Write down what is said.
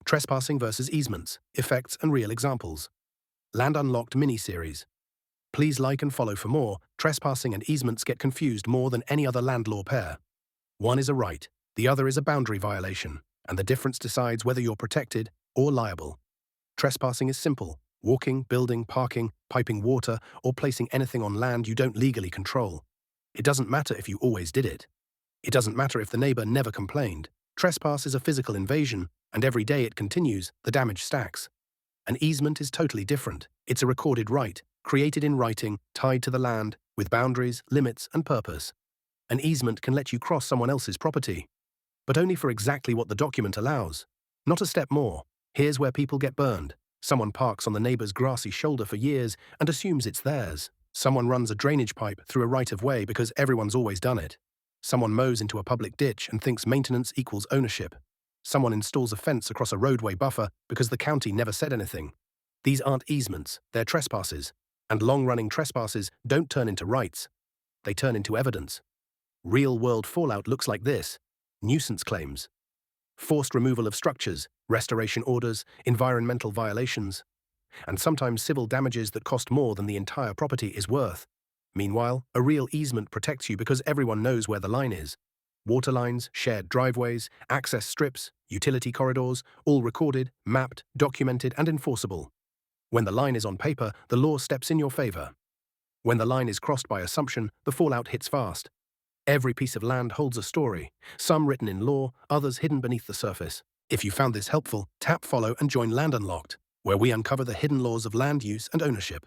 Trespassing versus Easements, Effects and Real Examples. Land Unlocked mini-series. Please like and follow for more. Trespassing and easements get confused more than any other land law pair. One is a right, the other is a boundary violation, and the difference decides whether you're protected or liable. Trespassing is simple: walking, building, parking, piping water, or placing anything on land you don't legally control. It doesn't matter if you always did it. It doesn't matter if the neighbor never complained. Trespass is a physical invasion, and every day it continues, the damage stacks. An easement is totally different. It's a recorded right, created in writing, tied to the land, with boundaries, limits, and purpose. An easement can let you cross someone else's property, but only for exactly what the document allows. Not a step more. Here's where people get burned. Someone parks on the neighbor's grassy shoulder for years and assumes it's theirs. Someone runs a drainage pipe through a right-of-way because everyone's always done it. Someone mows into a public ditch and thinks maintenance equals ownership. Someone installs a fence across a roadway buffer because the county never said anything. These aren't easements, they're trespasses. And long-running trespasses don't turn into rights. They turn into evidence. Real-world fallout looks like this: nuisance claims, forced removal of structures, restoration orders, environmental violations, and sometimes civil damages that cost more than the entire property is worth. Meanwhile, a real easement protects you because everyone knows where the line is. Water lines, shared driveways, access strips, utility corridors, all recorded, mapped, documented, and enforceable. When the line is on paper, the law steps in your favor. When the line is crossed by assumption, the fallout hits fast. Every piece of land holds a story, some written in law, others hidden beneath the surface. If you found this helpful, tap follow and join Land Unlocked, where we uncover the hidden laws of land use and ownership.